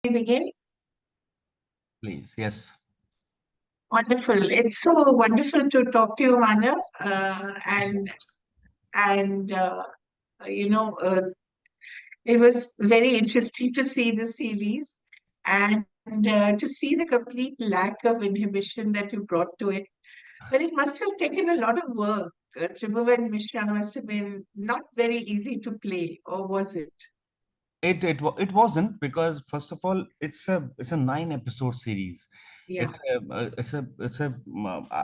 Begin. Please, yes. Wonderful. It's so wonderful to talk to you, Manav. So, And you know, it was very interesting to see the series and to see the complete lack of inhibition that you brought to it. But it must have taken a lot of work. Tribhuvan Mishra must have been not very easy to play, or was it? it wasn't, because first of all, it's a 9 episode series. Yeah,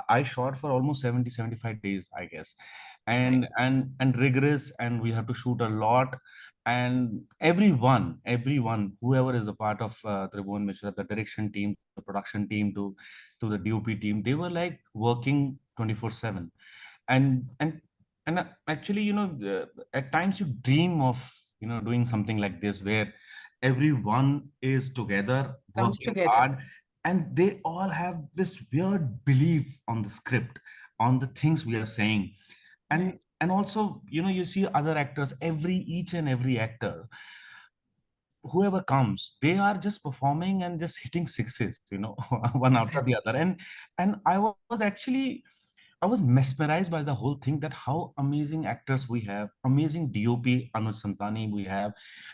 I shot for almost 70-75 days, I guess, right. and rigorous, and we have to shoot a lot. And everyone, whoever is a part of Tribhuvan Mishra, the direction team, the production team, to the DOP team, they were like working 24/7. And and and actually, at times you dream of doing something like this, where everyone is together Comes working together. hard, and they all have this weird belief on the script, on the things we are saying. and Right. and also, you see other actors, each and every actor, whoever comes, they are just performing and just hitting sixes, one after the other. And I was mesmerized by the whole thing, that how amazing actors we have, amazing DOP Anuj Santani we have,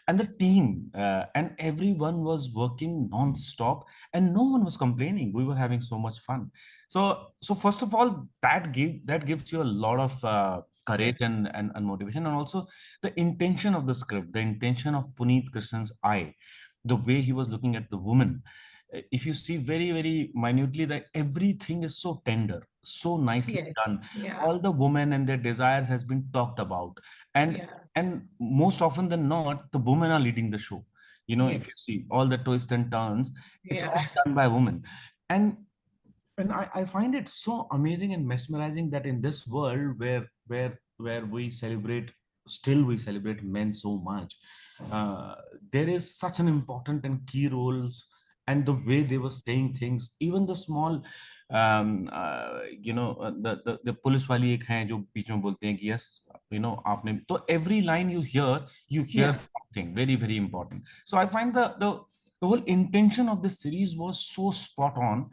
and the team, and everyone was working non-stop, and no one was complaining. We were having so much fun. So first of all, that gives you a lot of Yes. courage and motivation, and also the intention of the script, the intention of Puneet Krishnan's eye, the way he was looking at the woman. If you see very, very minutely, that everything is so tender, so nicely Yes. done. Yeah. All the women and their desires has been talked about, and Yeah. and most often than not, the women are leading the show. If you Yes. see all the twists and turns, it's Yeah. all done by women. And and I find it so amazing and mesmerizing that in this world, where we celebrate men so much, uh, there is such an important and key roles, and the way they were saying things, even the small, the police वाली एक हैं जो बीच में बोलते हैं कि, yes, आपने तो every line you hear Yeah. something very, very important. So I find the whole intention of this series was so spot on,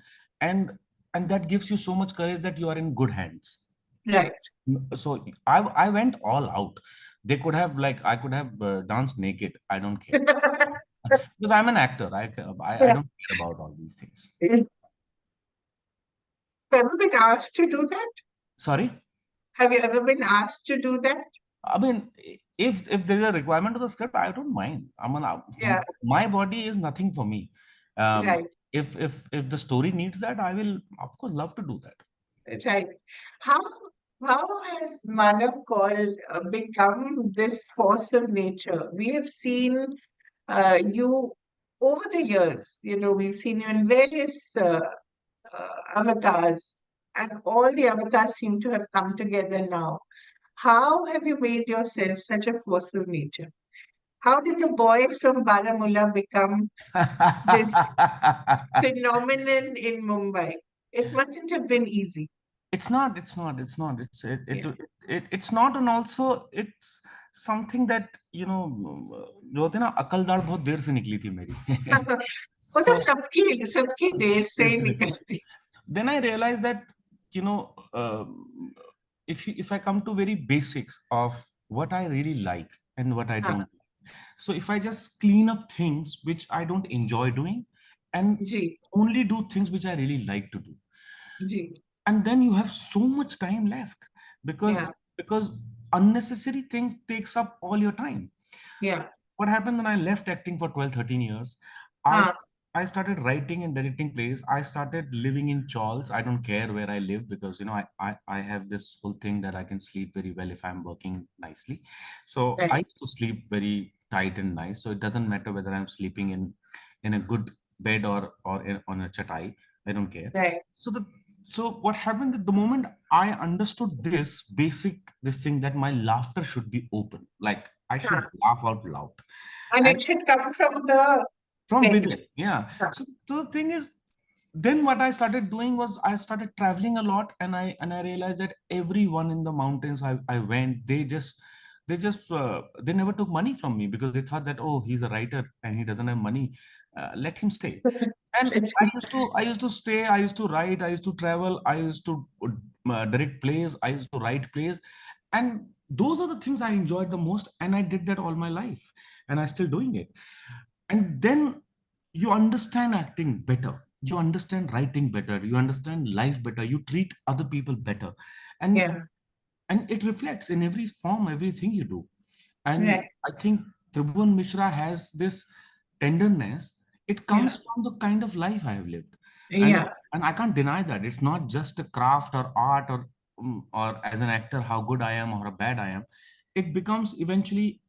and and that gives you so much courage that you are in good hands. Right. So I went all out. They could have, like, I could have danced naked. I don't care, because I'm an actor. I Yeah. don't care about all these things. Ever been asked to do that? Sorry. Have you ever been asked to do that? I mean, if there is a requirement to the script, I don't mind. I mean, Yeah. my body is nothing for me. Um, Right. if the story needs that, I will of course love to do that. Right. How how has Manav Kaul become this force of nature? We have seen you over the years. We've seen you in various avatars, and all the avatars seem to have come together now. How have you made yourself such a force of nature? How did the boy from Baramulla become this phenomenon in Mumbai? It mustn't have been easy. It's not Yeah. it's not. And also, it's something that, जो होते हैं ना, अकल दाढ़ बहुत देर से निकली थी मेरी. वो तो So सबकी सबकी देर से ही definitely, निकलती. then I realized that, you know if I come to very basics of what I really like and what I हाँ don't. So if I just clean up things which I don't enjoy doing, and ji only do things which I really like to do, ji and then you have so much time left, yeah because unnecessary things takes up all your time. yeah What happened when I left acting for 12, 13 years? I हाँ I started writing and directing plays. I started living in chawls. I don't care where I live, because I have this whole thing that I can sleep very well if I'm working nicely. So I right used to sleep very tight and nice. So it doesn't matter whether I'm sleeping in a good bed or on a chatai. I don't care. right So what happened at the moment I understood this thing, that my laughter should be open. Like, I should हाँ laugh out loud. and And it should come from the from belly. within, yeah. हाँ So the thing is, then what I started doing was I started traveling a lot, and I realized that everyone in the mountains I went, they never took money from me, because they thought that, oh, he's a writer and he doesn't have money. Let him stay. And I used to stay, I used to write, I used to travel, I used to direct plays, I used to write plays. And those are the things I enjoyed the most. And I did that all my life. And I still doing it. And then you understand acting better. You understand writing better. You understand life better. You treat other people better. And Yeah, and it reflects in every form, everything you do. And right. I think Tribhuvan Mishra has this tenderness. It Yeah, comes from the kind of life I have lived. and yeah, and I can't deny that it's not just a craft or art, or as an actor how good I am or how bad I am. It becomes eventually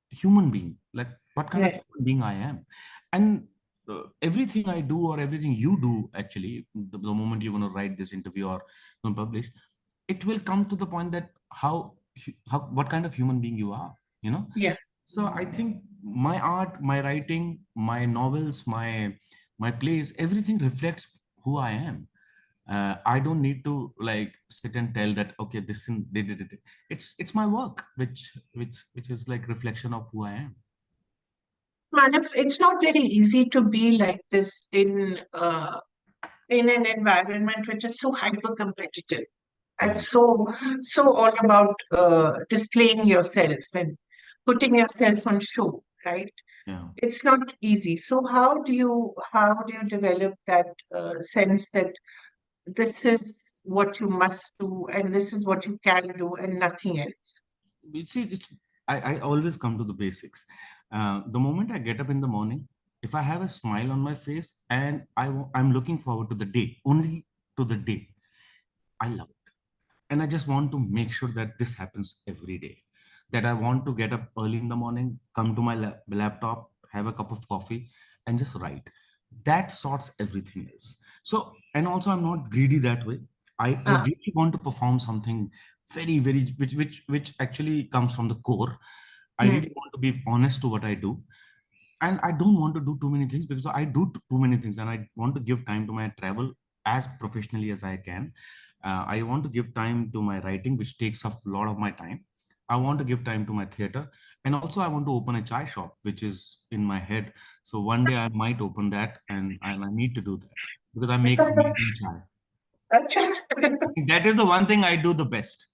human being, like what kind of right. human being I am. And everything I do or everything you do, actually, the moment you're going to write this interview or going to publish, it will come to the point that how what kind of human being you are, you know. Yeah. So I think my art, my writing, my novels, my plays, everything reflects who I am. I don't need to like sit and tell that okay, this and they did it. It's my work, which is like reflection of who I am. Manav, it's not very easy to be like this in an environment which is so hyper competitive and Yeah, so all about displaying yourself and putting yourself on show, right? yeah. It's not easy. So how do you develop that sense that this is what you must do and this is what you can do and nothing else? It's I always come to the basics. The moment I get up in the morning, if I have a smile on my face and I'm looking forward to the day, only to the day, I love it. And I just want to make sure that this happens every day. That I want to get up early in the morning, come to my laptop, have a cup of coffee, and just write. That sorts everything else. So, and also I'm not greedy that way. I Ah, really want to perform something very, very, which actually comes from the core. I hmm, really want to be honest to what I do. And I don't want to do too many things because I do too many things, and I want to give time to my travel as professionally as I can. I want to give time to my writing, which takes up a lot of my time. I want to give time to my theater, and also I want to open a chai shop, which is in my head. So one day I might open that, and I need to do that because I make amazing chai. acha. That is the one thing I do the best.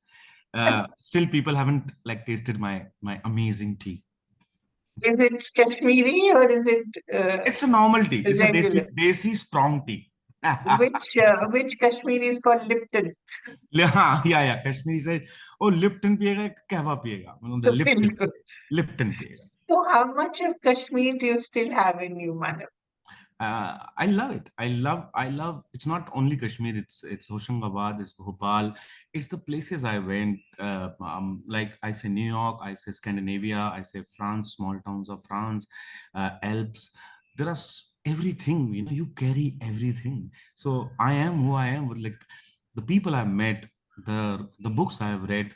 Still people haven't like tasted my amazing tea. Is it Kashmiri or is it It's a normal tea. It's a regular? desi strong tea. Which Kashmiri is called Lipton? हाँ, yeah. Kashmiri says, oh, Lipton पिएगा, कहवा पिएगा. मतलब Lipton, Bilkul. Lipton पिएगा. So how much of Kashmir do you still have in you, Manav? I love it. I love. It's not only Kashmir. It's Hoshangabad. It's Bhopal. It's the places I went. Like I say New York. I say Scandinavia. I say France. Small towns of France, Alps. There are everything. You know, you carry everything. So I am who I am. Like the people I've met, the books I've read,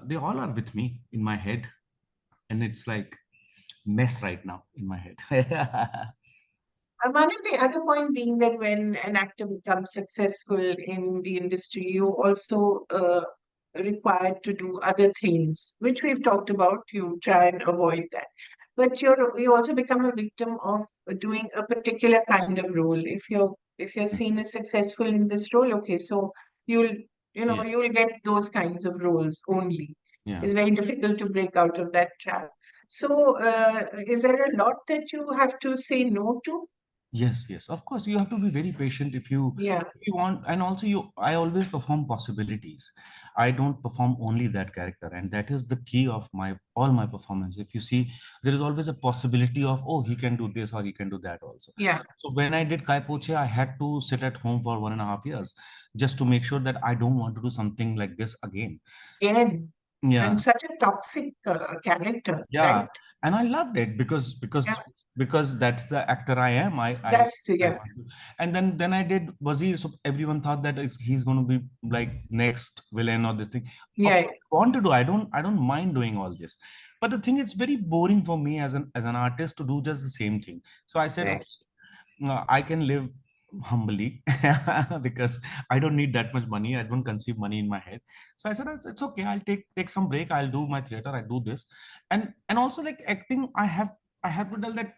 they all are with me in my head, and it's like mess right now in my head. One of the other point being that when an actor becomes successful in the industry, you also required to do other things, which we've talked about. You try and avoid that, but you also become a victim of doing a particular kind of role. If you're seen as successful in this role, okay, so you'll Yeah. you'll get those kinds of roles only. Yeah. It's very difficult to break out of that trap. So, is there a lot that you have to say no to? Yes, yes. Of course, you have to be very patient Yeah, if you want, and also I always perform possibilities. I don't perform only that character, and that is the key of my all my performance. If you see, there is always a possibility of oh, he can do this or he can do that also. yeah, So when I did Kai Poche, I had to sit at home for 1.5 years just to make sure that I don't want to do something like this again. again, and Yeah. such a toxic character, Yeah, right? and I loved it Yeah, because that's the actor I am. I yeah, want to, and then I did Wazir, so everyone thought that he's going to be like next villain or this thing. Of yeah, course, I want to do. I don't mind doing all this, but the thing it's very boring for me as an artist to do just the same thing. So I said, right. okay, I can live humbly because I don't need that much money. I don't conceive money in my head. So I said it's okay. I'll take some break. I'll do my theater. I do this, and also like acting. I have to tell that.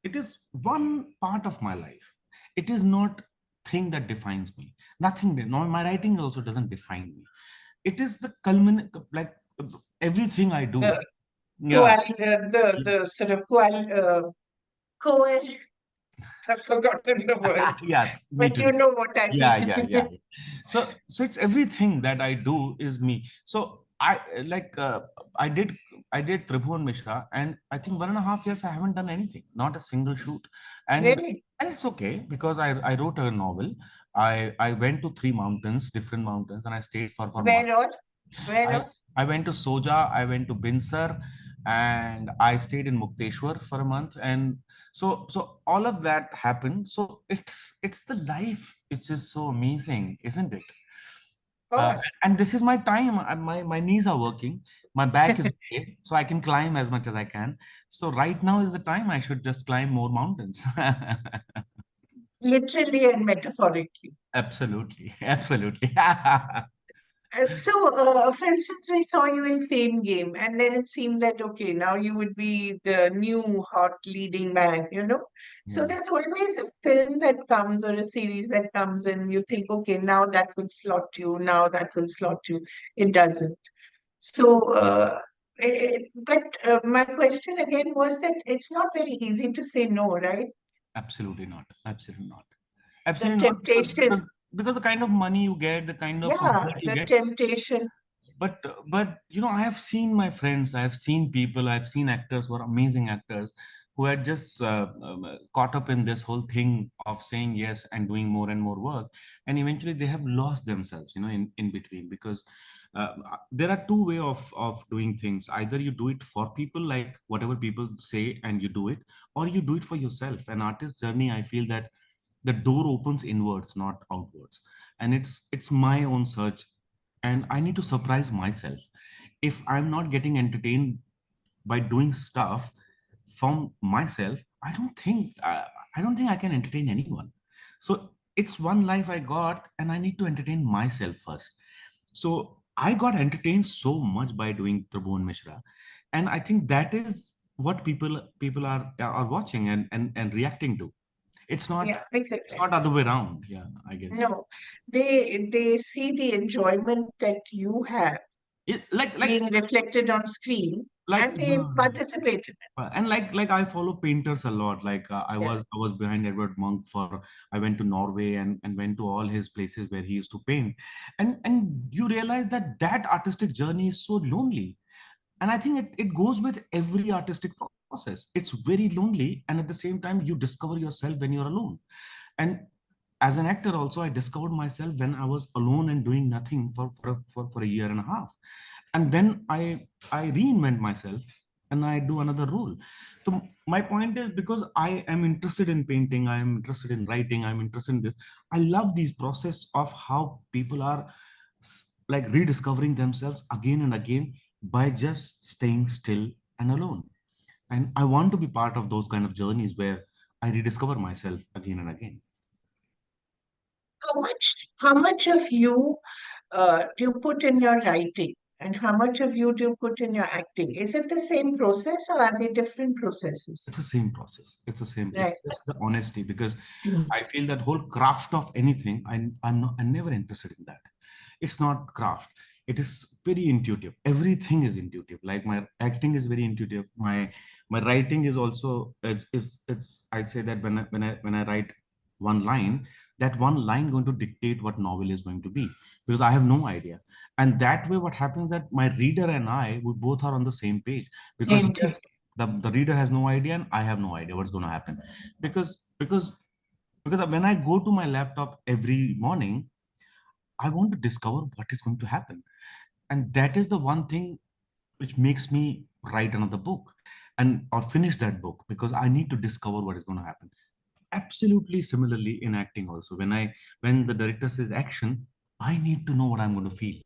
It is one part of my life. It is not thing that defines me. Nothing. No, my writing also doesn't define me. It is the culminate, like everything I do. The Yeah. the sort of coal. I've forgotten the word, Yes, me but you too. know what I Yeah, mean. yeah, yeah. So it's everything that I do is me. So I did Tribhuvan Mishra, and I think 1.5 years I haven't done anything, not a single shoot, and Really? and it's okay because I wrote a novel. I went to three mountains, different mountains, and I stayed for months. Where all? Where I all? I went to Soja, I went to Binsar, and I stayed in Mukteshwar for a month. And so all of that happened. So it's the life which is so amazing, isn't it? Of Uh, course. and this is my time. My knees are working, my back is okay, so I can climb as much as I can. So right now is the time I should just climb more mountains. Literally and metaphorically. Absolutely, absolutely. For instance, I saw you in Fame Game, and then it seemed that, okay, now you would be the new hot leading man, you know? So Yeah, there's always a film that comes or a series that comes, and you think, okay, now that will slot you, now that will slot you. It doesn't. But my question again was that it's not very easy to say no, right? absolutely not. Absolutely not. The Absolutely not. temptation, Because the kind of money you get, the kind of yeah, comfort you the get. temptation. But I have seen my friends, I have seen people, I've seen actors who are amazing actors who had just caught up in this whole thing of saying yes and doing more and more work, and eventually they have lost themselves, in between, because there are two way of doing things. Either you do it for people, like whatever people say, and you do it, or you do it for yourself. An artist's journey, I feel that the door opens inwards, not outwards, and it's my own search, and I need to surprise myself. If I'm not getting entertained by doing stuff from myself, I don't think I can entertain anyone. So it's one life I got, and I need to entertain myself first. So I got entertained so much by doing Tribhuvan Mishra, and I think that is what people are watching and reacting to. It's not Yeah, because it's not other way around. Yeah, I guess. no, they see the enjoyment that you have It, like being reflected on screen, like and they participate in it. and like I follow painters a lot. Like I Yeah, was I was behind Edward Monk for I went to Norway and went to all his places where he used to paint, and you realize that artistic journey is so lonely. And I think it goes with every artistic process. It's very lonely, and at the same time you discover yourself when you're alone. And as an actor also, I discovered myself when I was alone and doing nothing for a year and a half, and then I reinvent myself and I do another role. So my point is, because I am interested in painting, I am interested in writing, I'm interested in this. I love these process of how people are like rediscovering themselves again and again by just staying still and alone. And I want to be part of those kind of journeys where I rediscover myself again and again. how much of you do you put in your writing, and how much of you do you put in your acting? Is it the same process, or are they different processes? It's the same process. It's Right. just the honesty, because I feel that whole craft of anything, I'm never interested in that. It's not craft. It is very intuitive. Everything is intuitive. Like my acting is very intuitive. My writing is also it's I say that when I write one line, that one line going to dictate what novel is going to be, because I have no idea. And that way what happens that my reader and we both are on the same page, because Same thing. yes, the reader has no idea and I have no idea what's going to happen, because when I go to my laptop every morning, I want to discover what is going to happen. And that is the one thing which makes me write another book and or finish that book, because I need to discover what is going to happen. Absolutely similarly in acting also. When the director says action, I need to know what I'm going to feel.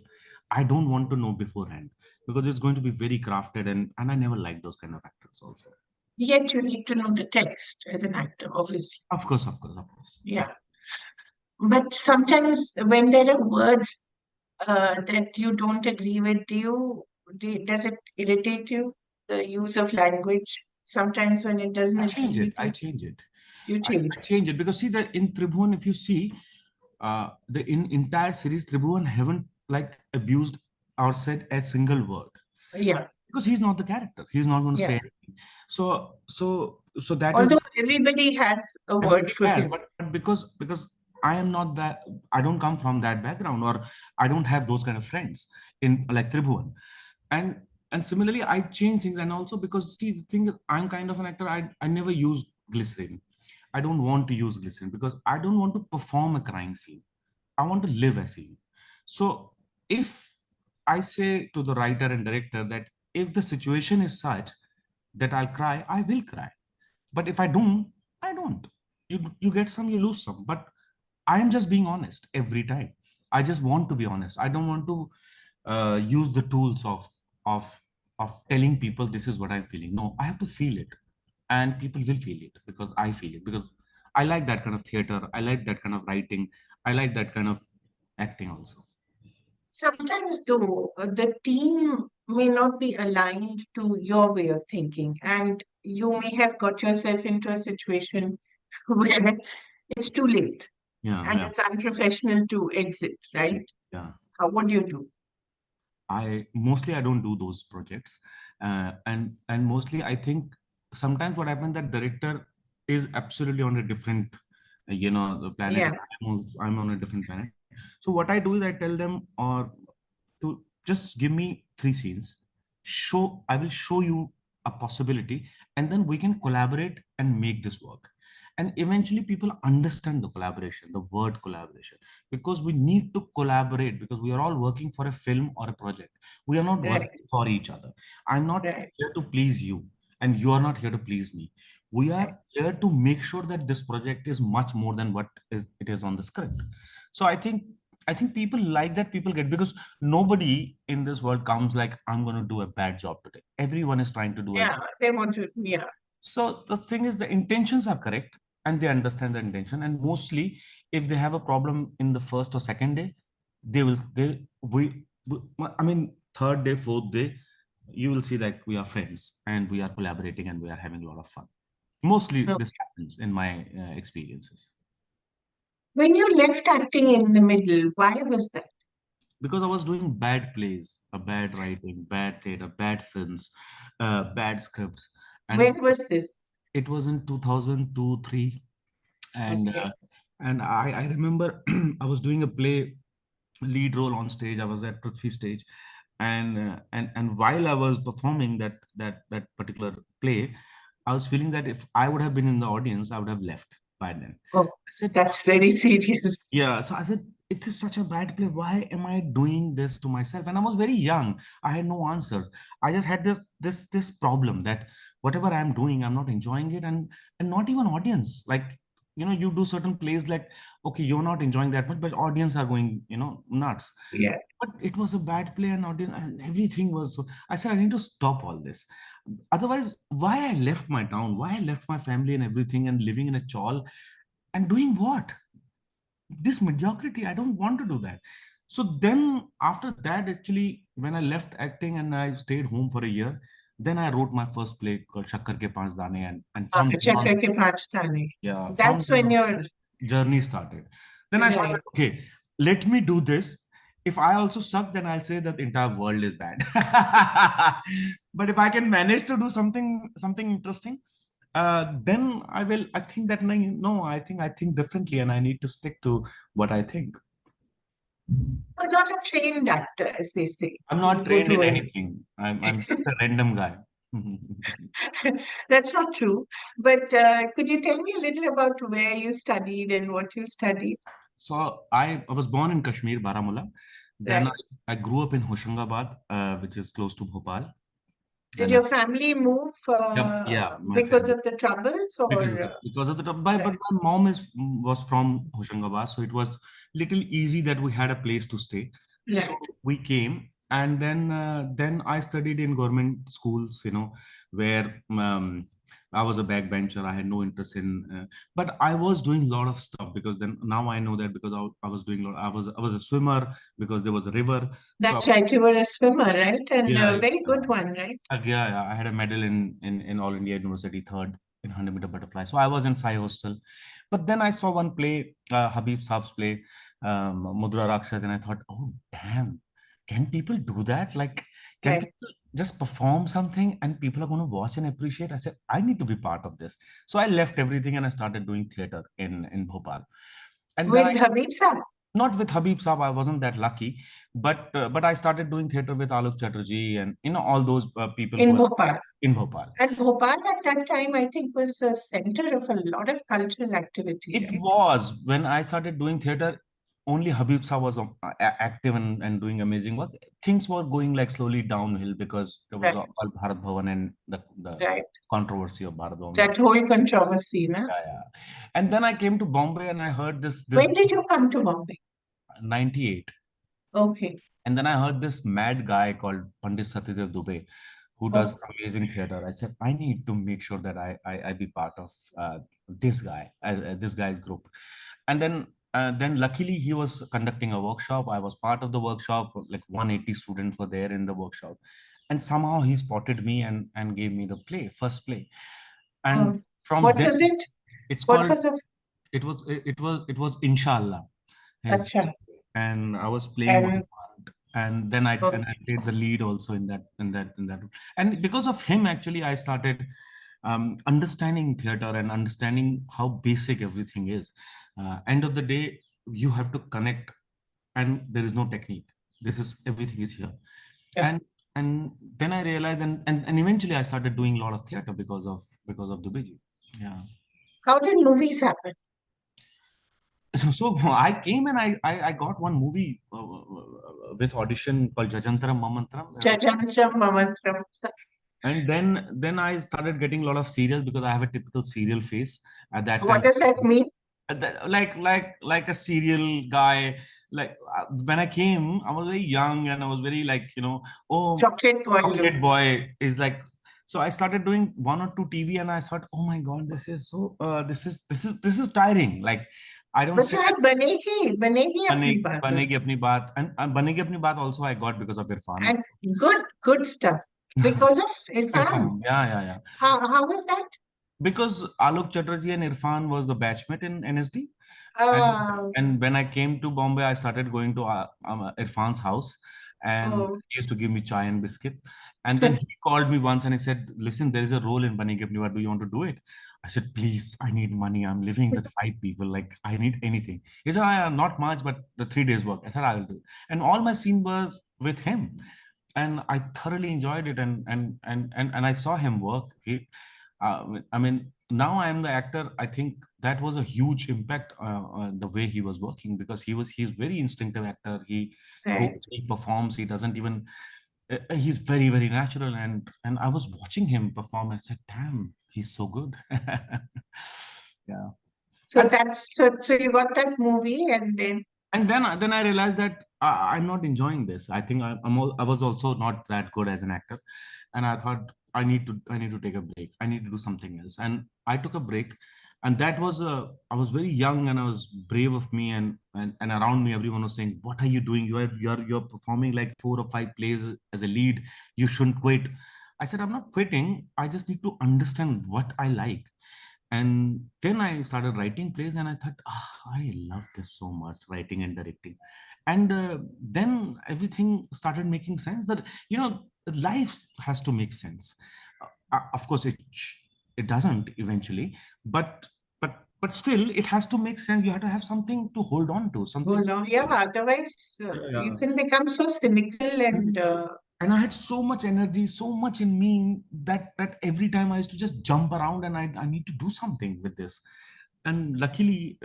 I don't want to know beforehand, because it's going to be very crafted, and I never like those kind of actors also. Yet you need to know the text as an actor, obviously. Of course, of course, of course. Yeah. But sometimes when there are words that you don't agree with, does it irritate you, the use of language? Sometimes when it doesn't I agree change it. with I you, change it. you change I it. change it because see that in Tribhuvan, if you see, the entire series, Tribhuvan haven't like abused or said a single word Yeah, because he's not the character. He's not going to say yeah. anything. So that is Although everybody has a word everybody for has, him. but because I am not that, I don't come from that background, or I don't have those kind of friends in like Tribhuvan, and and similarly I change things, and also because see the thing is, I'm kind of an actor. I never use glycerin. I don't want to use glycerin because I don't want to perform a crying scene. I want to live a scene. So if I say to the writer and director that if the situation is such that I'll cry, I will cry. But if I don't, I don't. You get some, you lose some. But I am just being honest every time. I just want to be honest. I don't want to use the tools of of telling people this is what I'm feeling. No, I have to feel it, and people will feel it because I feel it, because I like that kind of theater. I like that kind of writing. I like that kind of acting also. Sometimes, though, the team may not be aligned to your way of thinking, and you may have got yourself into a situation where it's too late Yeah, and yeah, it's unprofessional to exit, right? yeah. What do you do? I don't do those projects, and mostly I think sometimes what happens that director is absolutely on a different, the planet. Yeah. I'm on a different planet. So what I do is I tell them or to just give me three scenes. I will show you a possibility, and then we can collaborate and make this work. And eventually, people understand the collaboration, the word collaboration, because we need to collaborate because we are all working for a film or a project. We are not Right, working for each other. I'm not right, here to please you, and you are not here to please me. We right. are here to make sure that this project is much more than what is it is on the script. So I think people like that. People get, because nobody in this world comes like I'm going to do a bad job today. Everyone is trying to do a. Yeah, they want to, yeah. So the thing is, the intentions are correct and they understand the intention. And mostly, if they have a problem in the first or second day, they will, I mean, third day, fourth day, you will see that we are friends and we are collaborating and we are having a lot of fun. Mostly No. this happens in my experiences. When you left acting in the middle, why was that? Because I was doing bad plays, bad writing, bad theater, bad films, bad scripts, and When was this? it was in 2002, 3, and Okay. I remember I was doing a play, lead role on stage. I was at Prithvi stage, and while I was performing that particular play, I was feeling that if I would have been in the audience, I would have left by then. Oh, I said, that's very serious. yeah, so I said, it is such a bad play. Why am I doing this to myself? And I was very young. I had no answers. I just had this problem that whatever I'm doing, I'm not enjoying it, and not even audience. Like, you do certain plays like, okay, you're not enjoying that much, but audience are going, nuts. Yeah. But it was a bad play, and audience and everything was so. I said, I need to stop all this. Otherwise, why I left my town, why I left my family and everything, and living in a chawl, and doing what? This mediocrity, I don't want to do that. So then after that, actually, when I left acting and I stayed home for a year, then I wrote my first play called Shakkar Ke Panch Dane, and from then Chakra on, ke paanch tane. yeah, from That's then when on, you're journey started. Then I thought right. that, okay, let me do this. If I also suck, then I'll say that the entire world is bad. But if I can manage to do something interesting, then I will. I think that no, I think differently, and I need to stick to what I think. You're not a trained actor, as they say. I'm You not go trained in to a anything. I'm just a random guy. That's not true. But could you tell me a little about where you studied and what you studied? So I was born in Kashmir, Baramulla. Then Right. I grew up in Hoshangabad, which is close to Bhopal. Did Then I, your family move yep, yeah, my because family. of the troubles or Because of the but right? my mom was from Hoshangabad, so it was little easy that we had a place to stay. So Right. we came, and then I studied in government schools, where I was a backbencher. I had no interest in, but I was doing a lot of stuff because then now I know that because I was doing a lot. I was a swimmer because there was a river. So That's right. You were a swimmer, right? And yeah, a yeah, very good one, right? yeah. I had a medal in All India University, third in 100-meter butterfly. So I was in Sai Hostel, but then I saw one play, Habib Saab's play, Mudra Rakshas, and I thought, oh damn, can people do that? Like, can Right. people just perform something and people are going to watch and appreciate? I said, I need to be part of this. So I left everything and I started doing theater in Bhopal. And then I With Habib Sahib not with Habib Saab, I wasn't that lucky, but I started doing theater with Alok Chatterjee and all those people who in are Bhopal. in Bhopal. And Bhopal at that time, I think, was a center of a lot of cultural activity, It right? was when I started doing theater, only Habib Saab was active and doing amazing work. Things were going like slowly downhill because there was Right, all Bharat Bhavan and the right. controversy of Bharat Bhavan. That whole controversy, na? Yeah, yeah. And then I came to Bombay and I heard this When did you come to Bombay? 98. Okay. And then I heard this mad guy called Pandit Satyadev Dubey, who does Oh, amazing theater. I said, I need to make sure that I be part of this guy's group. And then luckily he was conducting a workshop. I was part of the workshop. Like 180 students were there in the workshop, and somehow he spotted me and gave me the first play. And oh. from What then, was it? it's What called was the... it was Inshallah, Acha. his and I was playing one And part, and then I okay, played the lead also in that, and because of him actually I started understanding theater and understanding how basic everything is. End of the day, you have to connect, and there is no technique. This is everything is here, yeah. and and then I realized, and eventually I started doing a lot of theater because of the Biji. Yeah. How did movies happen? So I came and I got one movie with audition called Jajantram Mamantram, Jajantram Mamantram. and then I started getting a lot of serials because I have a typical serial face at that What time. does that mean? Like a serial guy. Like when I came, I was very young and I was very like oh, Chocolate boy look. chocolate boy is like. So I started doing one or two TV, and I thought, oh my god, this is so this is tiring. Like I don't But sit यार बनेगी बने अपनी बात हो. बनेगी अपनी बात and बनेगी अपनी बात also I got because of Irfan of And good stuff because of Irfan. Irfan, yeah. How was that? Because Alok Chatterjee and Irfan was the batchmate in NSD. And Uh, and when I came to Bombay, I started going to Irfan's house, and oh, he used to give me chai and biscuit. And then he called me once and he said, "Listen, there is a role in Bani Gipniwa. Do you want to do it?" I said, "Please, I need money. I'm living with 5 people. Like, I need anything." He said, "Not much, but the 3 days work." I said, "I will do it." And all my scene was with him, and I thoroughly enjoyed it. And I saw him work. I mean, now I am the actor. I think that was a huge impact the way he was working because he's very instinctive actor. He goes, right. he performs. He doesn't even. He's very very natural, and I was watching him perform. I said, "Damn, he's so good." Yeah, So so you got that movie and then and then I realized that I'm not enjoying this. I think I was also not that good as an actor, and I thought I need to take a break. I need to do something else, and I took a break, and that was I was very young and I was brave of me, and around me everyone was saying, "What are you doing? You're performing like 4 or 5 plays as a lead. You shouldn't quit." I said, "I'm not quitting. I just need to understand what I like." And then I started writing plays, and I thought, I love this so much, writing and directing. And then everything started making sense that, life has to make sense. Of course, it doesn't eventually, but but still, it has to make sense. You have to have something to hold on to, something. hold on. Yeah, otherwise you Yeah. can become so cynical and And I had so much energy, so much in me that every time I used to just jump around, and I need to do something with this. And luckily,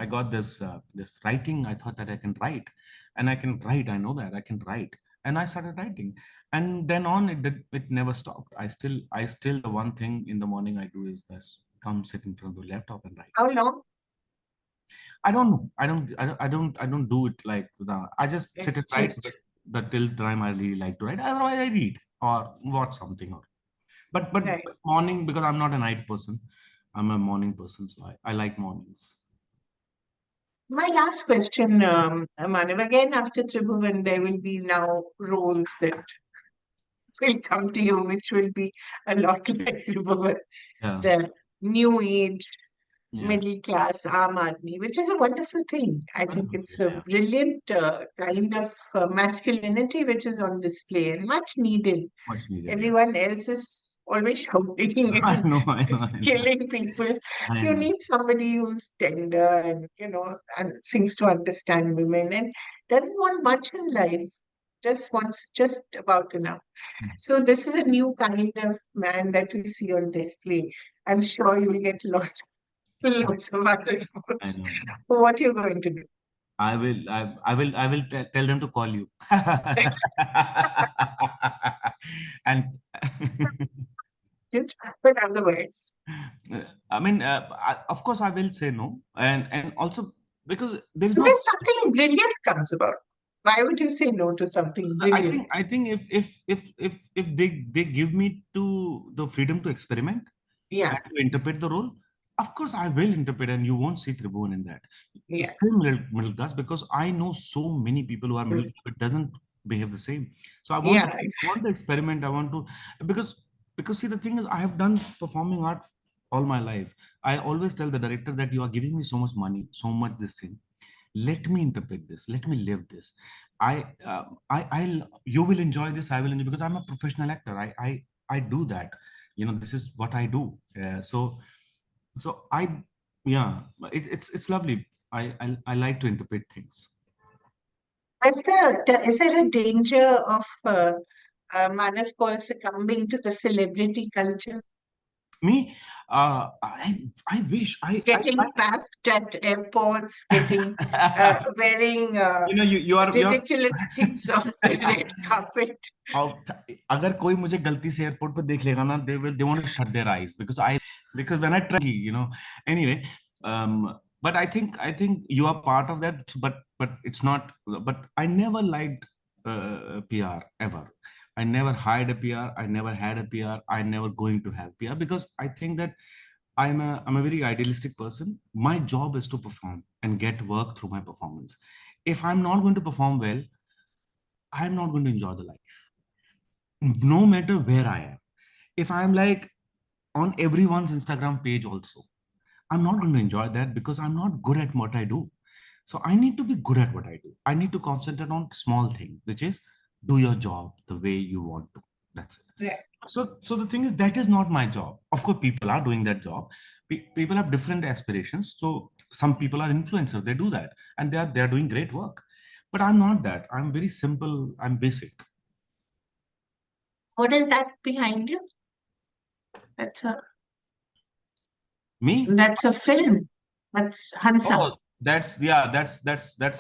I got this writing. I thought that I can write, and I can write. I know that I can write, and I started writing. And then on, it never stopped. I still the one thing in the morning I do is this: come sit in front of the laptop and write. how long? I don't know. I don't do it like I just sit It's and write just the till time I really like to write. Otherwise, I read or watch something. Or But Right. morning, because I'm not a night person. I'm a morning person, so I like mornings. My last question, Manav, again after Tribhuvan, there will be now roles that will come to you, which will be a lot like Tribhuvan, Yeah, the new age, yeah. middle class, Aam Aadmi, which is a wonderful thing. I think Wonderful. it's a Yeah, brilliant kind of masculinity which is on display and much needed. much needed. Yeah. Everyone else is always shouting I and know, I know, I know, killing people. I You know. need somebody who's tender and, and seems to understand women and doesn't want much in life, just wants just about enough. So this is a new kind of man that we see on display. I'm sure you will get lots, lots of other I roles. know. What you're going to do? I will tell them to call you. And But otherwise, I mean, of course, I will say no, and also because there is when no. something brilliant comes about, why would you say no to something I brilliant? think I think if they give me to the freedom to experiment Yeah, and to interpret the role, of course I will interpret, and you won't see Tribhuvan in that. yeah, Still middle class, because I know so many people who are middle mm, class but doesn't behave the same. So yeah, I want to experiment. I want to, because see, the thing is, I have done performing art all my life. I always tell the director that you are giving me so much money, so much this thing, let me interpret this, let me live this. I you will enjoy this, I will enjoy, because I'm a professional actor. I do that, this is what I do. So I yeah, it's lovely. I like to interpret things. is there a danger of Manav Kaul succumbing to the celebrity culture? Me, I wish Getting packed at airports, getting wearing you're ridiculous things on the red carpet. अगर कोई मुझे गलती से airport पे देख लेगा ना, they want to shut their eyes, because when I try, anyway. um but I think you are part of that, but it's not. But I never liked PR ever. I never hired a PR, I never had a PR, I never going to have PR, because I think that I'm a very idealistic person. My job is to perform and get work through my performance. If I'm not going to perform well, I'm not going to enjoy the life, no matter where I am. If I'm like on everyone's Instagram page also, I'm not going to enjoy that, because I'm not good at what I do. So I need to be good at what I do. I need to concentrate on small things, which is do your job the way you want to. That's it. Right. So the thing is, that is not my job. Of course, people are doing that job. People have different aspirations. So some people are influencers. They do that, and they are doing great work. But I'm not that. I'm very simple. I'm basic. What is that behind you? That's a Me? that's a film. That's Hansa. Oh, that's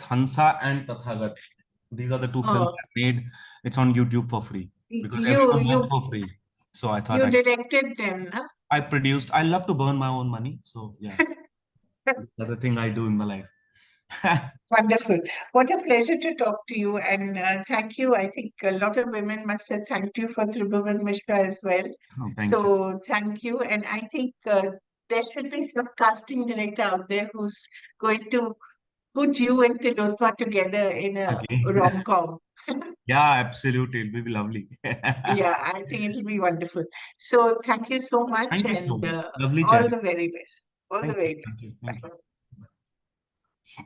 Hansa and Tathagat. These are the two films Oh, I made. It's on YouTube for free, because you everyone works you for free. So I thought you directed them, huh? I produced. I love to burn my own money. So yeah, that's the thing I do in my life. Wonderful. What a pleasure to talk to you. And thank you. I think a lot of women must have thanked you for Tribhuvan Mishra as well. Oh, thank you. So thank you. And I think there should be some casting director out there who's going to put you and Tilotwa together in a Okay. rom-com. Yeah, absolutely. It will be lovely. Yeah, I think it'll be wonderful. So thank you so much Thank you so and much. Lovely all chat. the very best. All the Thank you. very Thank you. best. Thank you. Bye.